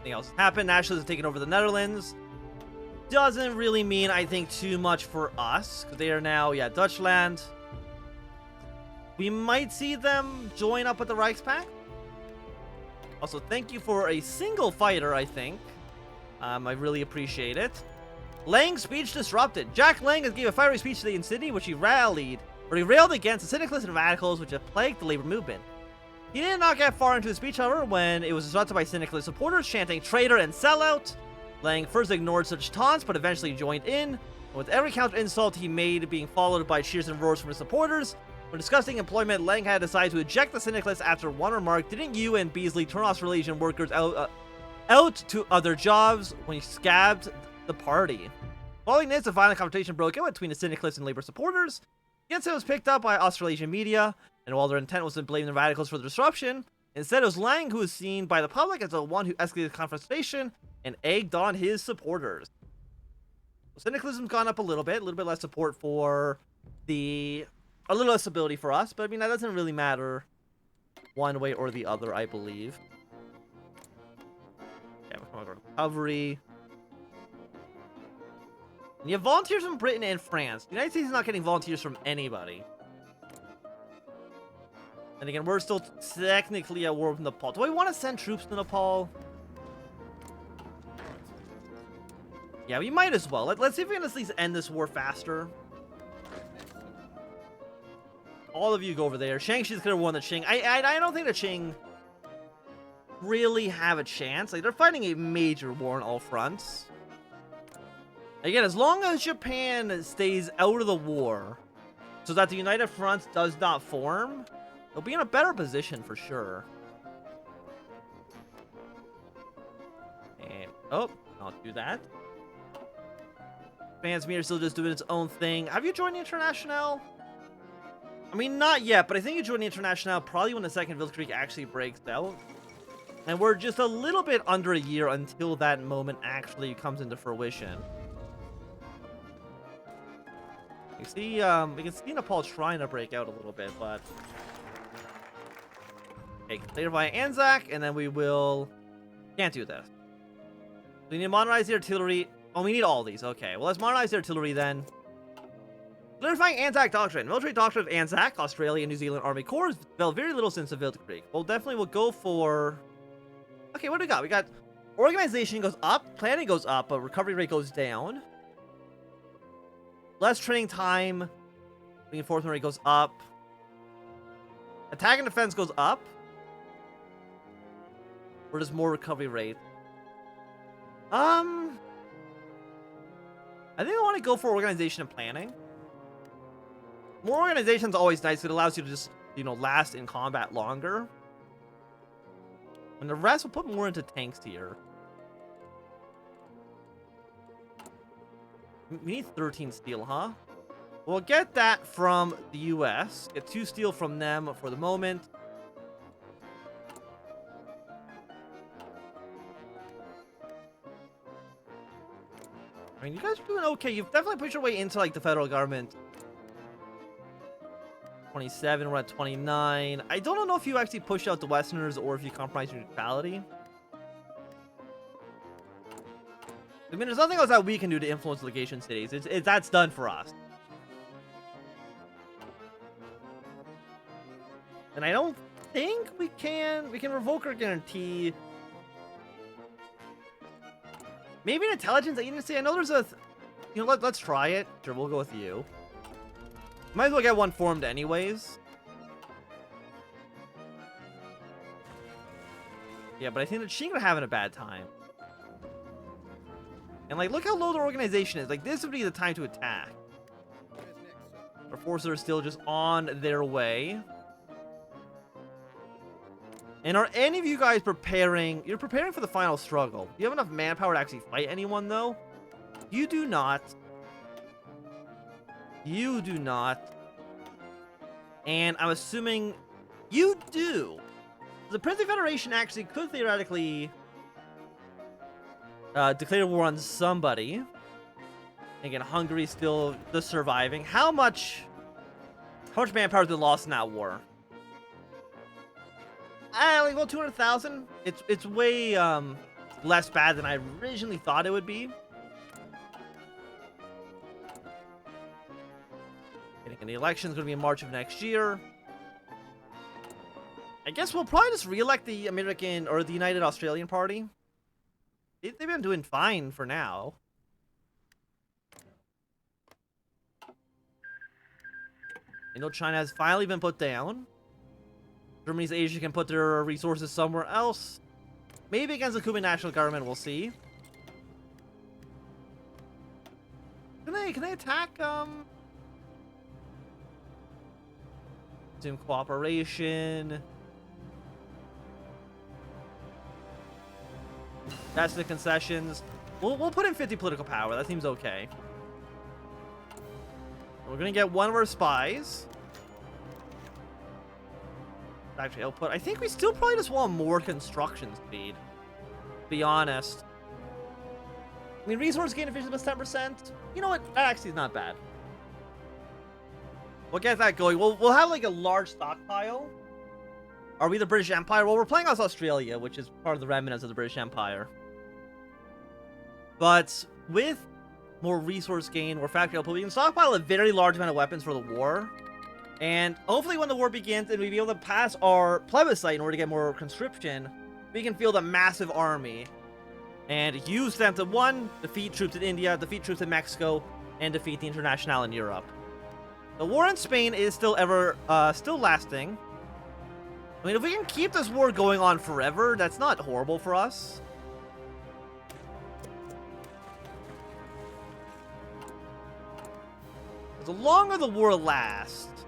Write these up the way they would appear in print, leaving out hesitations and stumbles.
Nothing else has happened. Nationalism has taken over the Netherlands. Doesn't really mean, I think, too much for us. Because they are now, yeah, Dutchland. We might see them join up with the Reichspakt. Also, thank you for a single fighter, I think. I really appreciate it. Lang's speech disrupted. Jack Lang has gave a fiery speech today in Sydney, which he railed against the syndicalists and radicals which have plagued the labor movement. He did not get far into his speech, however, when it was disrupted by syndicalist supporters chanting traitor and sellout. Lang first ignored such taunts, but eventually joined in. And with every counter insult he made being followed by cheers and roars from his supporters, when discussing employment, Lang had decided to eject the syndicalists after one remark, "Didn't you and Beasley turn Australasian workers out to other jobs?" when he scabbed the party. Following this, a violent confrontation broke out between the syndicalists and labor supporters. The incident was picked up by Australasian media, and while their intent was to blame the radicals for the disruption, instead it was Lang who was seen by the public as the one who escalated the confrontation and egged on his supporters. So syndicalism's gone up a little bit less support for a little less stability for us, but I mean, that doesn't really matter one way or the other, I believe. Yeah, we're coming to recovery. And you have volunteers from Britain and France. The United States is not getting volunteers from anybody. And again, we're still technically at war with Nepal. Do I want to send troops to Nepal? Yeah, we might as well. Let's see if we can at least end this war faster. All of you go over there. Shangshi's gonna win the Qing. I don't think the Qing really have a chance. Like, they're fighting a major war on all fronts. Again, as long as Japan stays out of the war, so that the United Front does not form, they'll be in a better position for sure. And, oh, I'll do that. Japan's meter still just doing its own thing. Have you joined the International? I mean, not yet, but I think you join the International probably when the Second Weltkrieg actually breaks out. And we're just a little bit under a year until that moment actually comes into fruition. You see, we can see Nepal trying to break out a little bit, but... Okay, later via Anzac, and then we will... Can't do this. We need to modernize the artillery. Oh, we need all these. Okay, well, let's modernize the artillery then. Solidifying Anzac Doctrine. Military Doctrine of Anzac, Australia and New Zealand Army Corps has developed very little since the Weltkrieg. Well, definitely we'll go for... Okay, what do we got? We got organization goes up, planning goes up, but recovery rate goes down. Less training time, reinforcement rate goes up. Attack and defense goes up. Or does more recovery rate? I think I want to go for organization and planning. More organization is always nice. It allows you to just, you know, last in combat longer. And the rest will put more into tanks here. We need 13 steel, huh? We'll get that from the US. Get 2 steel from them for the moment. I mean, you guys are doing okay. You've definitely pushed your way into, like, the federal government. 27, we're at 29. I don't know if you actually push out the Westerners or if you compromise your neutrality. I mean, there's nothing else that we can do to influence legation cities. That's done for us. And I don't think we can revoke our guarantee. Maybe an intelligence agency. I know there's a, you know, let's try it. Sure, we'll go with you. Might as well get one formed anyways. Yeah, but I think the Qing are having a bad time. And, like, look how low their organization is. Like, this would be the time to attack. Our forces are still just on their way. And are any of you guys preparing? You're preparing for the final struggle. Do you have enough manpower to actually fight anyone, though? You do not. You do not. And I'm assuming you do. The Princely Federation actually could theoretically declare war on somebody. Again, Hungary's still just surviving. How much manpower has been lost in that war? Like, well, 200,000. It's way less bad than I originally thought it would be. And the election's going to be in March of next year. I guess we'll probably just re-elect the American or the United Australian Party. They've been doing fine for now. I know China has finally been put down. Germany's Asia can put their resources somewhere else. Maybe against the Cuban national government, we'll see. Can they attack, Zoom cooperation. That's the concessions. We'll put in 50 political power. That seems okay. We're gonna get one of our spies. Factory output. I think we still probably just want more construction speed. To be honest. I mean, resource gain efficiency was 10%. You know what? That actually is not bad. We'll get that going. We'll have like a large stockpile. Are we the British Empire? Well, we're playing as Australia, which is part of the remnants of the British Empire. But with more resource gain, more factory output, we can stockpile a very large amount of weapons for the war. And hopefully when the war begins and we be able to pass our plebiscite in order to get more conscription, we can field a massive army and use them to, one, defeat troops in India, defeat troops in Mexico, and defeat the Internationale in Europe. The war in Spain is still lasting. I mean, if we can keep this war going on forever, that's not horrible for us. The longer the war lasts,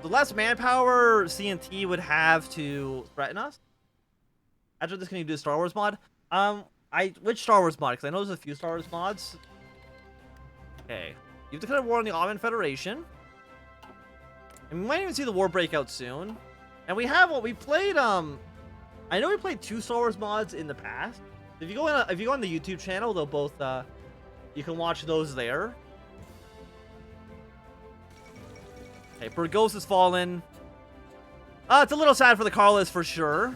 the less manpower CNT would have to threaten us. After this, can you do a Star Wars mod? Which Star Wars mod? Because I know there's a few Star Wars mods. Okay. You've declared war on the Ottoman Federation. And we might even see the war break out soon. And we have what we played, I know we played 2 Star Wars mods in the past. If you go on the YouTube channel, they'll both, you can watch those there. Okay, Burgos has fallen. It's a little sad for the Carlists for sure.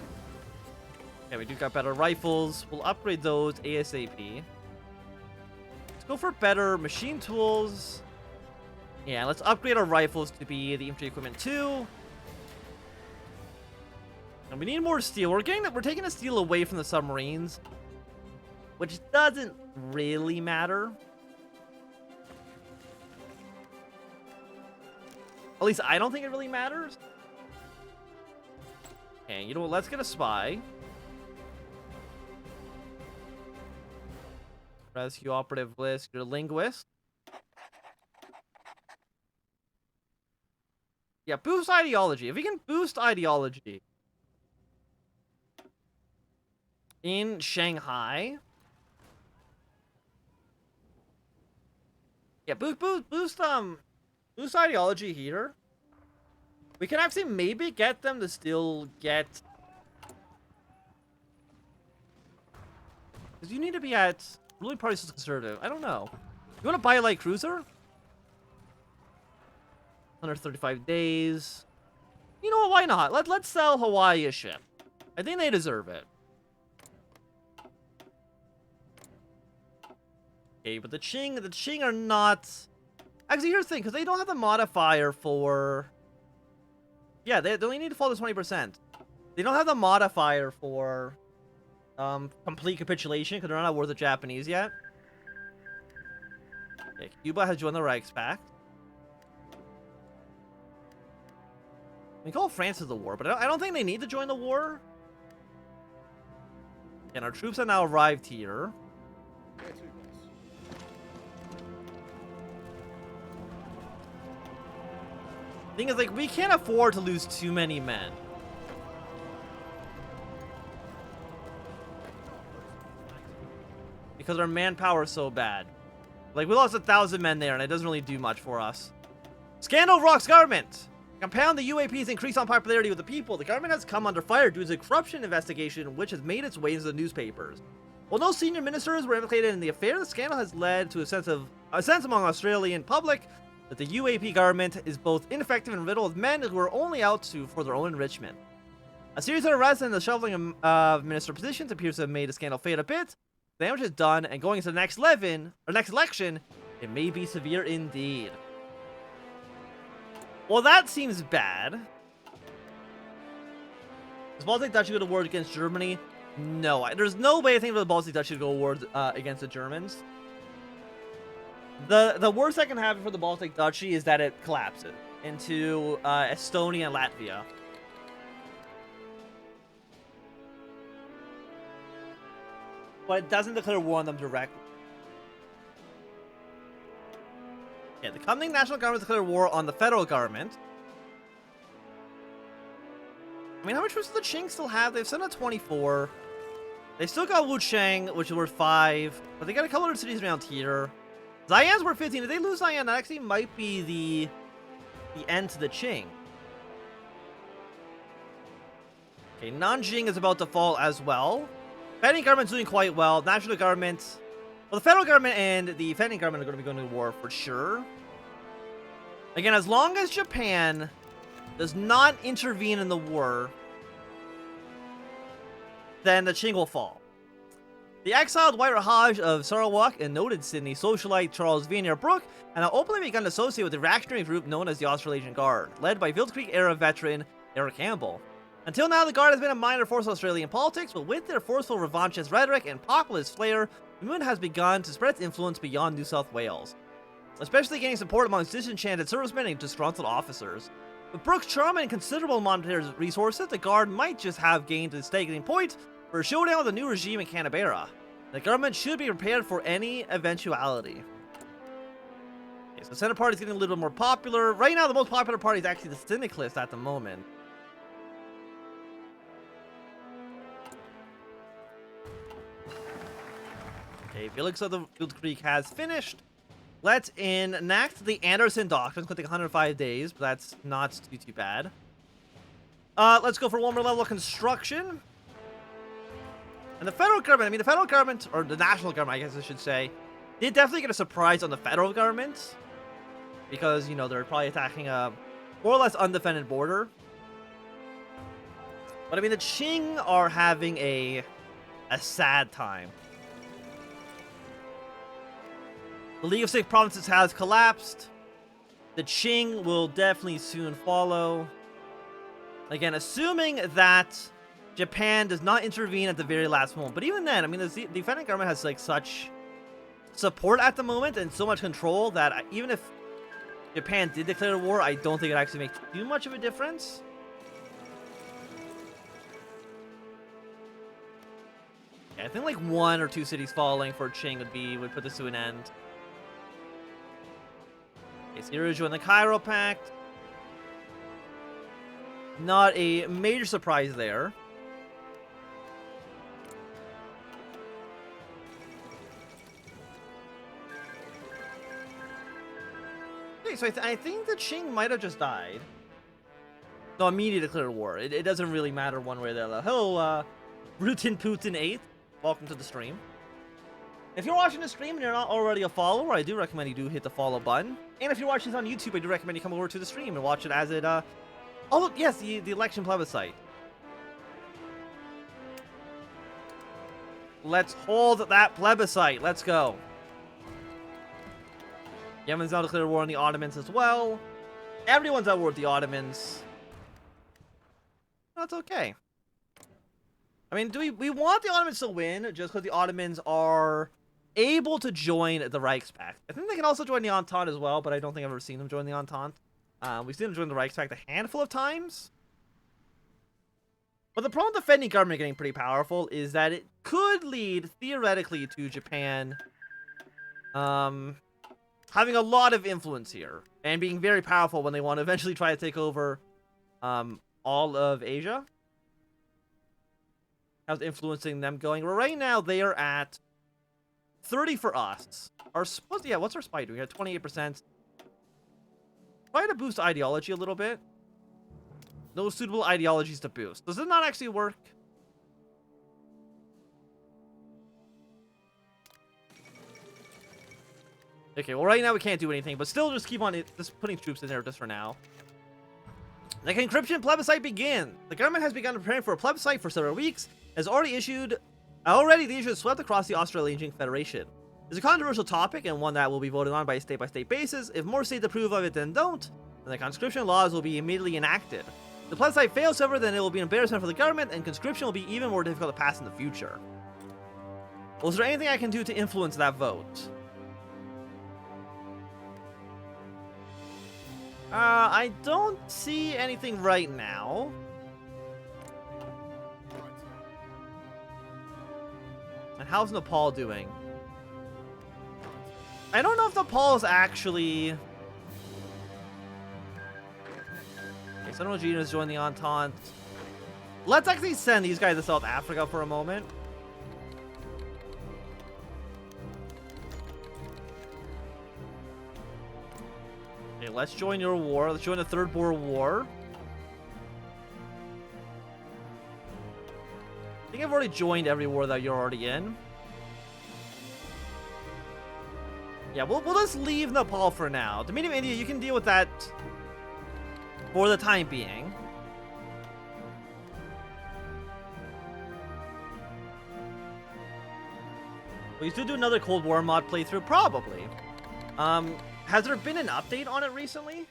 Okay, we do got better rifles. We'll upgrade those ASAP. Let's go for better machine tools. Yeah, let's upgrade our rifles to be the infantry equipment 2. And we need more steel. We're taking the steel away from the submarines, which doesn't really matter. At least I don't think it really matters. Okay, you know what? Let's get a spy. Rescue operative list. You're a linguist. Yeah, boost ideology. If we can boost ideology in Shanghai. Yeah, boost ideology here. We can actually maybe get them to still get, because you need to be at ruling party is conservative. I don't know. You want to buy a light cruiser? 135 days. You know what? Why not? Let's sell Hawaii a ship. I think they deserve it. Okay, but the Qing are not. Actually, here's the thing, because they don't have the modifier for. Yeah, they only need to fall to 20%. They don't have the modifier for complete capitulation because they're not at war with the Japanese yet. Okay, Cuba has joined the Reichspakt. We call France as the war, but I don't think they need to join the war. And our troops have now arrived here. Thing is, like, we can't afford to lose too many men. Because our manpower is so bad. Like, we lost 1,000 men there, and it doesn't really do much for us. Scandal rocks government! Compound the UAP's increase on popularity with the people. The government has come under fire due to a corruption investigation which has made its way into the newspapers. While no senior ministers were implicated in the affair, the scandal has led to a sense among Australian public that the UAP government is both ineffective and riddled with men who are only out for their own enrichment. A series of arrests and the shuffling of minister positions appears to have made the scandal fade a bit. The damage is done, and going into the next election, it may be severe indeed. Well, that seems bad. Does Baltic Duchy go to war against Germany? No, there's no way I think the Baltic Duchy should go to war against the Germans. The worst that can happen for the Baltic Duchy is that it collapses into Estonia and Latvia. But it doesn't declare war on them directly. Yeah, the coming national government declared war on the federal government. I mean, how much troops does the Qing still have? They've sent out 24. They still got Wuchang, which is worth 5. But they got a couple other cities around here. Xi'an's worth 15. If they lose Xi'an, that actually might be the end to the Qing. Okay, Nanjing is about to fall as well. Federal government's doing quite well. National government... Well, the federal government and the federal government are going to be going to war for sure. Again, as long as Japan does not intervene in the war, then the Qing will fall. The exiled White Raj of Sarawak and noted Sydney socialite Charles Vianier Brooke have now openly begun to associate with the reactionary group known as the Australasian Guard, led by Field Creek-era veteran Eric Campbell. Until now, the Guard has been a minor force in Australian politics, but with their forceful revanchist rhetoric and populist flair, the movement has begun to spread its influence beyond New South Wales, especially gaining support amongst disenchanted servicemen and disgruntled officers. With Brooke's charm and considerable monetary resources, the Guard might just have gained a staggering point for a showdown with the new regime in Canberra. The government should be prepared for any eventuality. Okay, so the Senate Party is getting a little bit more popular. Right now, the most popular party is actually the Syndicalists at the moment. Okay, Felix of the Field Creek has finished. Let's enact the Anderson Doctrine. It's going to take 105 days, but that's not too bad. Let's go for one more level of construction. And the federal government, I mean, the federal government, or the national government, I guess I should say, did definitely get a surprise on the federal government. Because, you know, they're probably attacking a more or less undefended border. But, I mean, the Qing are having a sad time. The League of Six Provinces has collapsed. The Qing will definitely soon follow. Again, assuming that Japan does not intervene at the very last moment. But even then, I mean, the defending government has like such support at the moment and so much control that even if Japan did declare war, I don't think it actually makes too much of a difference. Yeah, I think like 1 or 2 cities falling for Qing would put this to an end. Okay, Syria joined the Cairo Pact. Not a major surprise there. Okay, so I think the Qing might have just died. No, immediate declared war. It doesn't really matter one way or the other. Hello, Rutin Putin 8. Welcome to the stream. If you're watching the stream and you're not already a follower, I do recommend you do hit the follow button. And if you're watching this on YouTube, I do recommend you come over to the stream and watch it as it, oh, yes, the election plebiscite. Let's hold that plebiscite. Let's go. Yemen's now declared war on the Ottomans as well. Everyone's at war with the Ottomans. That's okay. I mean, do we want the Ottomans to win just because the Ottomans are able to join the Reichspakt? I think they can also join the Entente as well, but I don't think I've ever seen them join the Entente. We've seen them join the Reichspakt a handful of times. But the problem with the defending government getting pretty powerful is that it could lead, theoretically, to Japan having a lot of influence here and being very powerful when they want to eventually try to take over all of Asia. How's influencing them going? Well, right now they are at 30 for us. Yeah, what's our spy doing? At 28%. Try to boost ideology a little bit. No suitable ideologies to boost. Does it not actually work? Okay, well right now we can't do anything, but still just keep on just putting troops in there just for now. The conscription plebiscite begins. The government has begun preparing for a plebiscite for several weeks. Already the issue is swept across the Australasian Federation. It's a controversial topic and one that will be voted on by a state-by-state basis. If more states approve of it than don't, then the conscription laws will be immediately enacted. If the plebiscite fails, however, then it will be an embarrassment for the government, and conscription will be even more difficult to pass in the future. Well, is there anything I can do to influence that vote? I don't see anything right now. And how's Nepal doing? I don't know if Nepal is actually... Okay, Central Gina has joined the Entente. Let's actually send these guys to South Africa for a moment. Okay, let's join your war. Let's join the Third Boer War. I think I've already joined every war that you're already in. Yeah, we'll just leave Nepal for now. Dominion of India, you can deal with that for the time being. We still do another Cold War mod playthrough, probably. Has there been an update on it recently?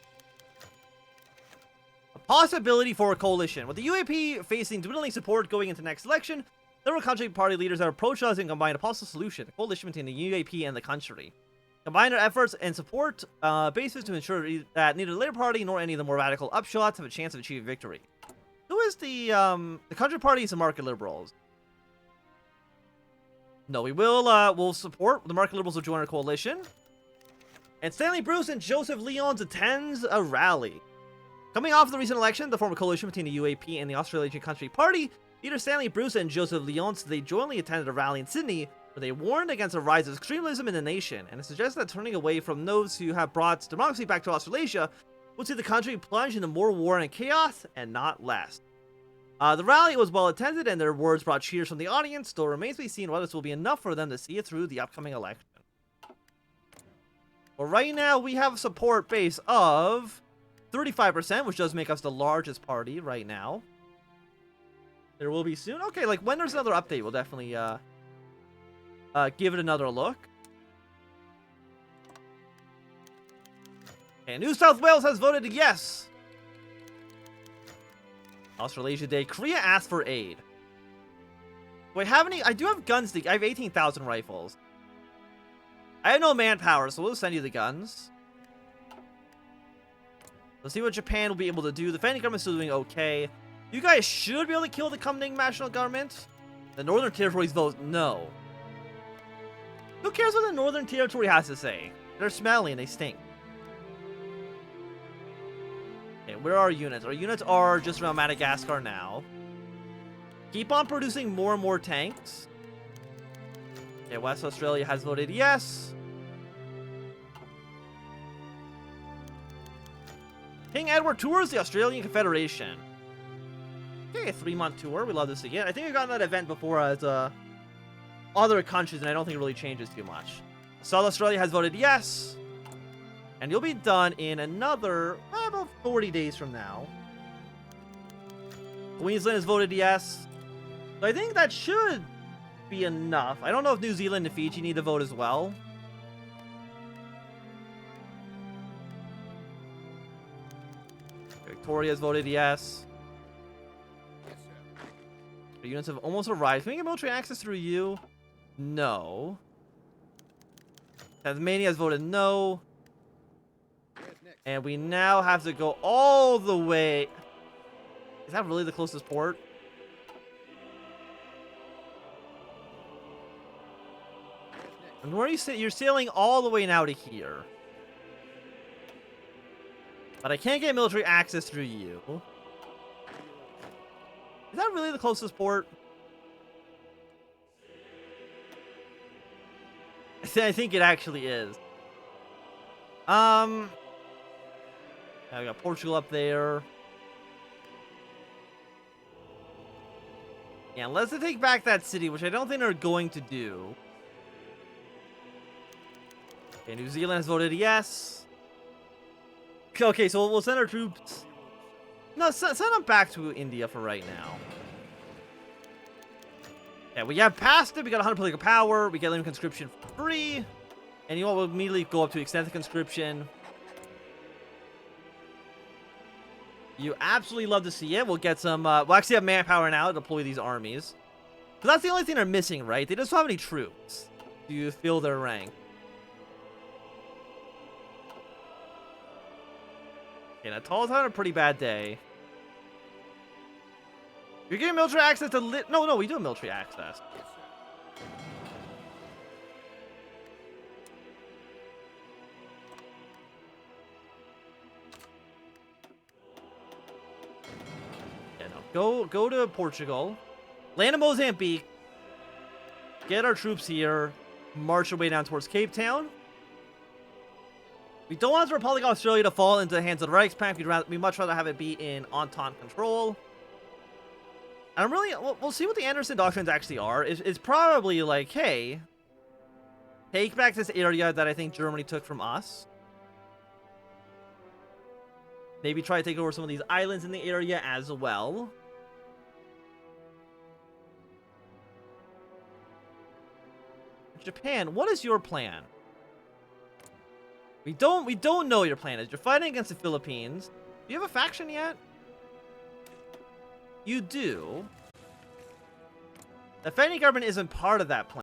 A possibility for a coalition. With the UAP facing dwindling support going into next election, several country party leaders have approached us and combined a possible solution, a coalition between the UAP and the country. Combine our efforts and support bases to ensure that neither the Labour Party nor any of the more radical upshots have a chance of achieving victory. Who is the country parties and market liberals? No, we'll support the market liberals will join our coalition. And Stanley Bruce and Joseph Lyons attends a rally. Coming off the recent election, the former coalition between the UAP and the Australasian Country Party, leader Stanley Bruce and Joseph Lyons, they jointly attended a rally in Sydney where they warned against a rise of extremism in the nation, and it suggests that turning away from those who have brought democracy back to Australasia would see the country plunge into more war and chaos, and not less. The rally was well attended, and their words brought cheers from the audience, though it remains to be seen whether this will be enough for them to see it through the upcoming election. Well, right now, we have a support base of 35%, which does make us the largest party right now. There will be soon. Okay, like, when there's another update, we'll definitely, give it another look. And New South Wales has voted yes. Australasia Day. Korea asked for aid. Do I have any? I do have guns. I have 18,000 rifles. I have no manpower, so we'll send you the guns. Let's see what Japan will be able to do. The Defending government's still doing okay. You guys should be able to kill the coming national government. The Northern Territories vote no. Who cares what the Northern Territory has to say? They're smelly and they stink. Okay, where are our units? Our units are just around Madagascar now. Keep on producing more and more tanks. Okay, West Australia has voted yes. King Edward tours the Australian Confederation. Okay, a 3-month tour. We love this again. I think we've gotten that event before as other countries, and I don't think it really changes too much. South Australia has voted yes. And you'll be done in another, about 40 days from now. Queensland has voted yes. So I think that should be enough. I don't know if New Zealand and Fiji need to vote as well. Victoria has voted yes. The units have almost arrived. Can we get military access through you? No. Tasmania has voted no. And we now have to go all the way. Is that really the closest port? And where are you you're sailing all the way now to here. But I can't get military access through you. Is that really the closest port? I think it actually is. Yeah, we got Portugal up there. Yeah, unless they take back that city, which I don't think they're going to do. Okay, New Zealand has voted yes. Okay, so we'll send our troops No, send them back to India for right now. Yeah, we have passed it. We got 100 political power. We get living conscription for free. And you all will immediately go up to extended conscription. You absolutely love to see it. We'll get some, we'll actually have manpower now to deploy these armies. So that's the only thing they're missing, right? They just don't have any troops to fill their rank. Okay, Natal's having a pretty bad day. You're getting military access to no, we do have military access. Yeah, no. Go to Portugal. Land in Mozambique. Get our troops here. March our way down towards Cape Town. We don't want the Republic of Australia to fall into the hands of the Reichspakt. We'd much rather have it be in Entente control. And I'm really... We'll see what the Anderson doctrines actually are. It's probably like, hey, take back this area that I think Germany took from us. Maybe try to take over some of these islands in the area as well. Japan, what is your plan? We don't know your plan is. You're fighting against the Philippines. Do you have a faction yet? You do. The Federal government isn't part of that plan.